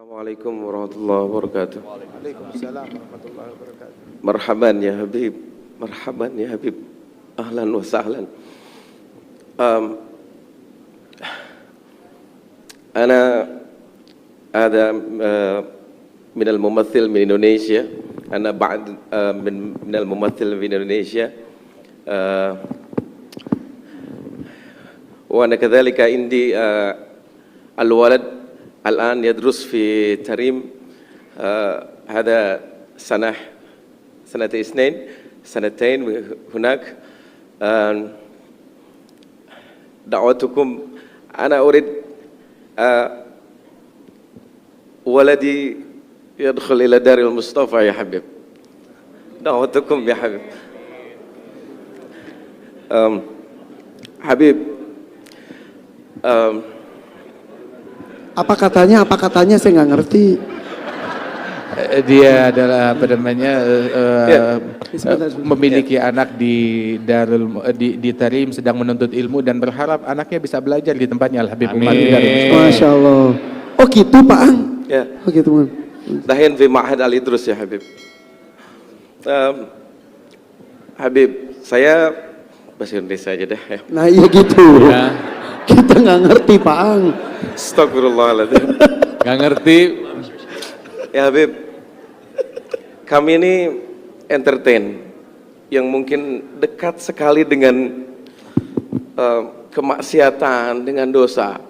Assalamualaikum warahmatullahi wabarakatuh. Waalaikumsalam warahmatullahi wabarakatuh. Marhaban ya Habib, marhaban ya Habib, ahlan wa sahlan. أنا هذا من الممثل من إندونيسيا. أنا بعد من الممثل في إندونيسيا. وأنا كذلك عندي الولد الآن يدرس في تريم. هذا سنتين هناك. دعوتكم، أنا أريد ولدي يدخل إلى دار المصطفى يا حبيب. دعوتكم يا حبيب. Habib, Apa katanya saya nggak ngerti. Dia adalah apa namanya Sebentar. memiliki anak di di Tarim, sedang menuntut ilmu dan berharap anaknya bisa belajar di tempatnya Al Habib Umar. Masya Allah. Oh gitu Pak Ang. ya, Oh gitu Man. dahin fi Ma'had Al-Idrus ya Habib. Habib, saya bahasa Indonesia aja deh. Ya. Nah iya gitu. Ya, Kita nggak ngerti Pak Ang. Astagfirullahaladzim. nggak ngerti. Ya Habib, kami ini entertain yang mungkin dekat sekali dengan kemaksiatan, dengan dosa.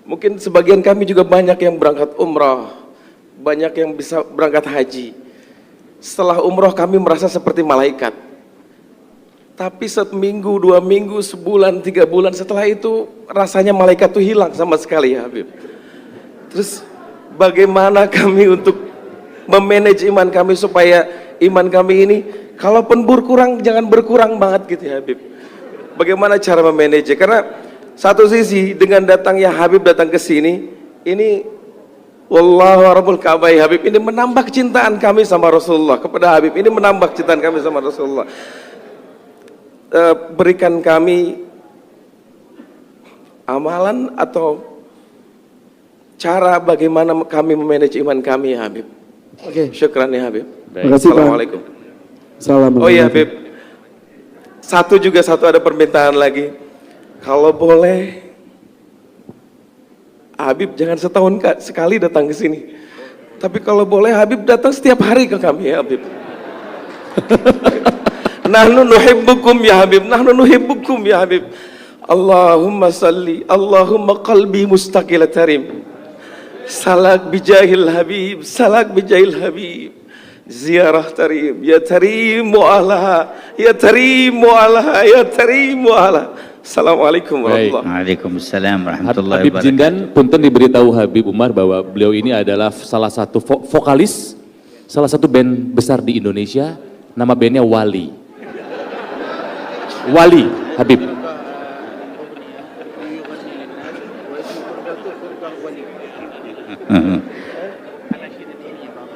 Mungkin sebagian kami juga banyak yang berangkat umrah, banyak yang bisa berangkat haji. Setelah umrah kami merasa seperti malaikat. Tapi seminggu, 2 minggu, sebulan, 3 bulan setelah itu rasanya malaikat itu hilang sama sekali ya Habib. Terus bagaimana kami untuk memanage iman kami supaya iman kami ini kalaupun berkurang jangan berkurang banget gitu ya Habib. Bagaimana cara memanage? Karena satu sisi dengan datangnya Habib datang ke sini, ini wallahu rabbul Ka'bah ya Habib, ini menambah kecintaan kami sama Rasulullah kepada Habib, ini menambah kecintaan kami sama Rasulullah. Berikan kami amalan atau cara bagaimana kami memanage iman kami ya Habib. Oke. Syukran ya Habib. Terima kasih Pak. Assalamualaikum. Salam. Oh iya Habib, satu ada permintaan lagi. Kalau boleh Habib jangan setahun sekali datang ke sini. Tapi kalau boleh Habib datang setiap hari ke kami ya Habib. Nahnu nuhibbukum ya Habib, nahnu nuhibbukum ya Habib. Allahumma salli, Allahumma qalbi mustaqil tarim. Salak bijahil Habib, salak bijahil Habib. Ziarah tarim, ya tarim mu'alaha, ya tarim mu'alaha, ya tarim mu'alaha. Assalamualaikum warahmatullahi wabarakatuh. Waalaikumsalam warahmatullahi Habib wabarakatuh. Jindan punten diberitahu Habib Umar bahwa beliau ini adalah salah satu vokalis salah satu band besar di Indonesia, nama bandnya Wali. Wali Habib.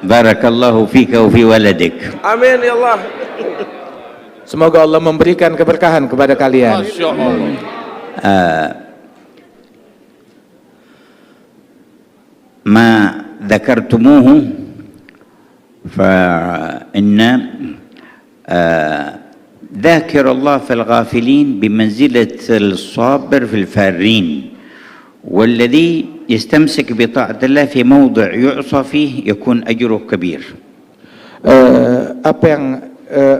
Barakallahu fika wa fi waladik. Amin ya Allah. Semoga Allah memberikan keberkahan kepada kalian. Masya Allah. ما ذكرتموه فإن ذاكر الله في الغافلين بمنزلة الصابر في الفارين، والذي يستمسك بطاعة الله في موضع يعصى فيه يكون أجره كبير. Apa yang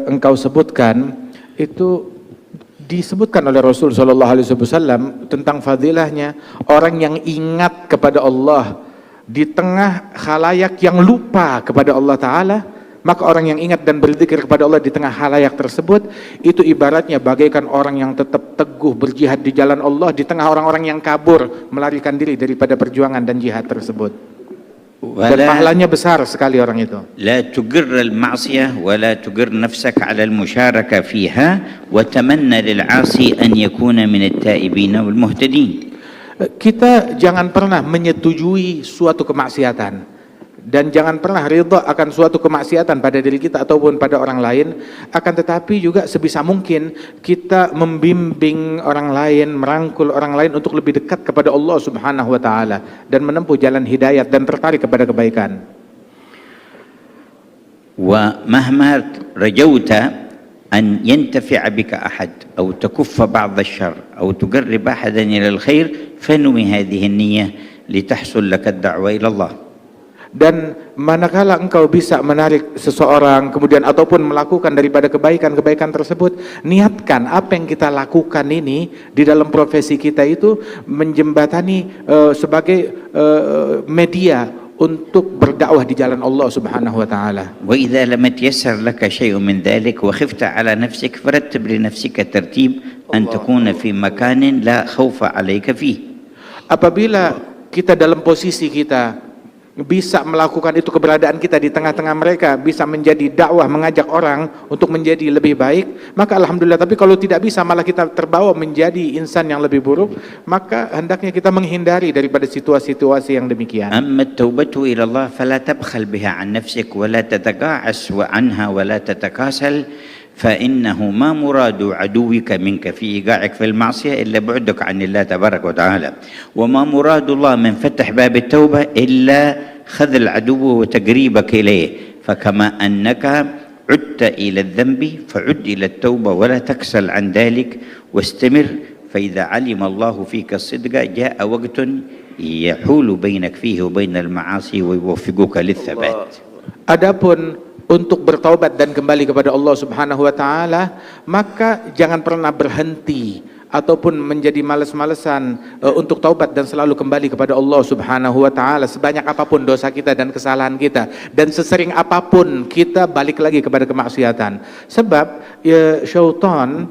engkau sebutkan itu disebutkan oleh Rasul Shallallahu Alaihi Wasallam tentang fadilahnya orang yang ingat kepada Allah di tengah khalayak yang lupa kepada Allah Ta'ala, maka orang yang ingat dan berzikir kepada Allah di tengah khalayak tersebut itu ibaratnya bagaikan orang yang tetap teguh berjihad di jalan Allah di tengah orang-orang yang kabur melarikan diri daripada perjuangan dan jihad tersebut. Dan pahalanya besar sekali orang itu. لا تجر المعصية ولا تجر نفسك على المشاركة فيها وتمنى للعاصي أن يكون من التائبين والمهتدين. Kita jangan pernah menyetujui suatu kemaksiatan Dan jangan pernah ridha akan suatu kemaksiatan pada diri kita ataupun pada orang lain. Akan tetapi juga sebisa mungkin kita membimbing orang lain, merangkul orang lain untuk lebih dekat kepada Allah Subhanahu wa taala dan menempuh jalan hidayat dan tertarik kepada kebaikan. ومهما رجوت أن ينتفع بك أحد أو تكف بعض الشر أو تقرب أحدا إلى الخير فانوي هذه النية لتحصل لك الدعوة إلى الله. Dan manakala engkau bisa menarik seseorang kemudian ataupun melakukan daripada kebaikan-kebaikan tersebut, niatkan apa yang kita lakukan ini di dalam profesi kita itu menjembatani sebagai media untuk berdakwah di jalan Allah Subhanahu wa taala. وإذا لم يتيسر لك شيء من ذلك وخفت على نفسك فرتب لنفسك ترتيب أن تكون في مكان لا خوف عليك فيه. Apabila kita dalam posisi kita bisa melakukan itu, keberadaan kita di tengah-tengah mereka bisa menjadi dakwah, mengajak orang untuk menjadi lebih baik, maka alhamdulillah. Tapi kalau tidak bisa, malah kita terbawa menjadi insan yang lebih buruk, maka hendaknya kita menghindari daripada situasi-situasi yang demikian. أما التوبة إلى الله فلا تبخل بها عن نفسك ولا تتقاعس عنها ولا تتكاسل، فإنه ما مراد عدوك منك في إيقاعك في المعصية إلا بعدك عن الله تبارك وتعالى، وما مراد الله من فتح باب التوبة إلا خذل عدوه وتقريبك إليه. فكما أنك عدت إلى الذنب فعد إلى التوبة ولا تكسل عن ذلك واستمر، فإذا علم الله فيك الصدق جاء وقت يحول بينك فيه وبين المعاصي ويوفقك للثبات. Adapun untuk bertaubat dan kembali kepada Allah Subhanahu wa taala, maka jangan pernah berhenti ataupun menjadi malas-malesan untuk taubat dan selalu kembali kepada Allah Subhanahu wa taala sebanyak apapun dosa kita dan kesalahan kita, dan sesering apapun kita balik lagi kepada kemaksiatan. Sebab syaitan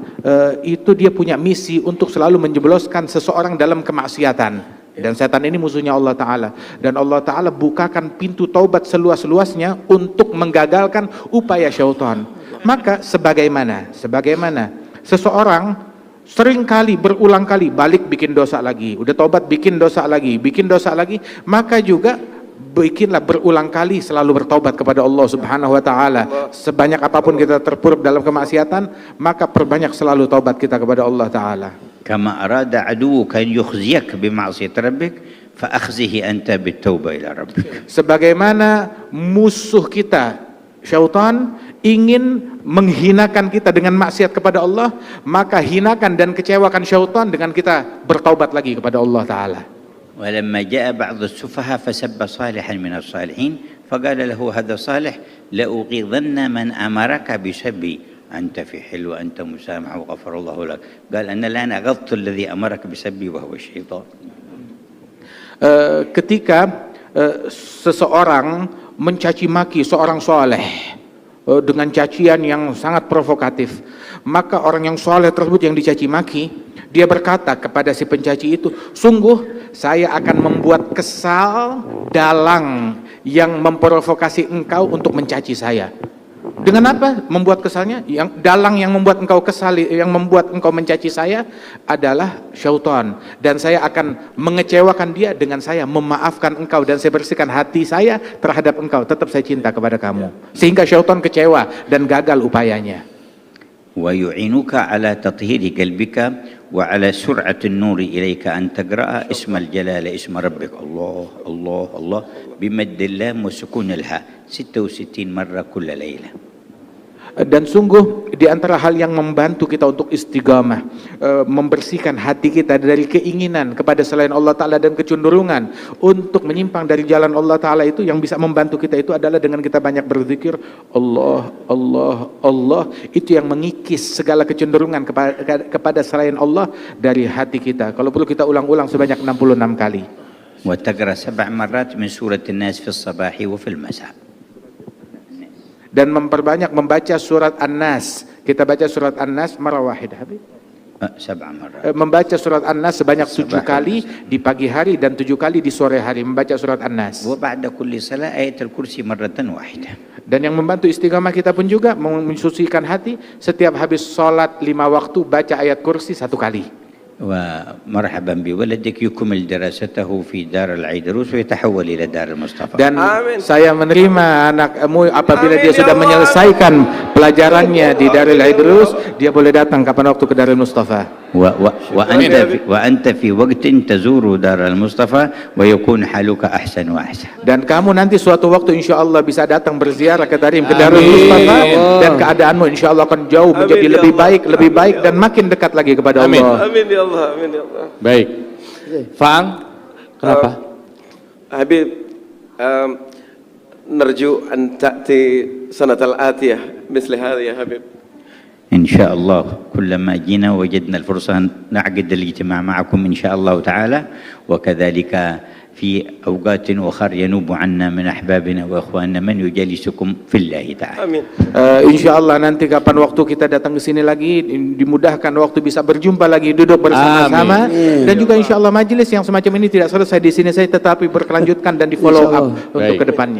itu dia punya misi untuk selalu menjebloskan seseorang dalam kemaksiatan. Dan setan ini musuhnya Allah Ta'ala, dan Allah Ta'ala bukakan pintu taubat seluas-luasnya untuk menggagalkan upaya syaitan. Maka sebagaimana seseorang sering kali, berulang kali balik bikin dosa lagi, udah taubat bikin dosa lagi, maka juga bikinlah berulang kali selalu bertaubat kepada Allah Subhanahu wa taala. Sebanyak apapun kita terpuruk dalam kemaksiatan, maka perbanyak selalu taubat kita kepada Allah Ta'ala. كما أراد عدوك أن يخزيك بمعصية ربك فأخزه أنت بالتوبة إلى ربك. Sebagaimana musuh kita syaitan ingin menghinakan kita dengan maksiat kepada Allah, maka hinakan dan kecewakan syaitan dengan kita bertaubat lagi kepada Allah Ta'ala. ولما جاء بعض السفهاء فسب صالحا من الصالحين فقال له هذا صالح لأغيظن من أمرك بسبي أنت في حل وأنت مسامح وغفر الله لك. قال أنا الآن أغضت الذي أمرك بسبي وهو الشيطان. Ketika seseorang mencaci maki seorang soleh dengan cacian yang sangat provokatif, maka orang yang soleh tersebut yang dicaci maki, dia berkata kepada si pencaci itu, sungguh saya akan membuat kesal dalang yang memprovokasi engkau untuk mencaci saya. Dengan apa membuat kesalnya? Yang dalang yang membuat engkau kesal, yang membuat engkau mencaci saya adalah syaitan, dan saya akan mengecewakan dia dengan saya memaafkan engkau, dan saya bersihkan hati saya terhadap engkau, tetap saya cinta kepada kamu, sehingga syaitan kecewa dan gagal upayanya. ويعينك على تطهير قلبك وعلى سرعة النور إليك أن تقرأ اسم الجلالة اسم ربك الله الله الله بمد اللام وسكون الهاء 66 مرة كل ليلة. Dan sungguh di antara hal yang membantu kita untuk istiqamah, membersihkan hati kita dari keinginan kepada selain Allah Ta'ala dan kecenderungan untuk menyimpang dari jalan Allah Ta'ala, itu yang bisa membantu kita itu adalah dengan kita banyak berzikir Allah, Allah, Allah. Itu yang mengikis segala kecenderungan kepada selain Allah dari hati kita. Kalau perlu kita ulang-ulang sebanyak 66 kali. وتقرأ 7 مرات من سورة الناس في الصباح وفي المساء. Dan memperbanyak membaca surat An-Nas. Kita baca surat An-Nas marah wahidah. 7 مرات. Membaca surat An-Nas sebanyak 7 kali di pagi hari dan 7 kali di sore hari membaca surat An-Nas. وبعد كل صلاة آية الكرسي مرة واحدة. Dan yang membantu istiqamah kita pun juga mensucikan hati, setiap habis sholat 5 waktu baca ayat kursi 1 kali. ومرحبا بولدك يكمل دراسته في دار العيدروس ويتحول إلى دار المصطفى. Dan Amin. saya menerima anakmu apabila Amin, dia ya sudah Allah. menyelesaikan pelajarannya di Darul Idrus, dia boleh datang kapan waktu ke Darul Mustafa. وأنت في وقت تزور دار المصطفى ويكون حالك أحسن وأحسن. Dan kamu nanti suatu waktu insya Allah bisa datang berziarah ke Darul Amin. Mustafa, dan keadaanmu insya Allah akan jauh Amin, menjadi ya lebih Allah. baik dan makin dekat lagi kepada Amin. Allah. Amin ya Allah, amin ya Allah. Baik. Faang, kenapa? Habib, نرجو أن تأتي سنة الآتية مثل هذه يا حبيب. إن شاء الله كلما جينا وجدنا الفرصة نعقد الاجتماع معكم إن شاء الله تعالى، وكذلك في أوقات أخرى ينوب عنا من أحبابنا وإخواننا من يجالسكم في الله تعالى. Amin. Insya Allah nanti kapan waktu kita datang ke sini lagi, dimudahkan waktu bisa berjumpa lagi, duduk bersama-sama, dan juga insya Allah majelis yang semacam ini tidak selesai di sini saja, tetapi berkelanjutkan dan di follow up Insya Allah. untuk Baik. kedepannya.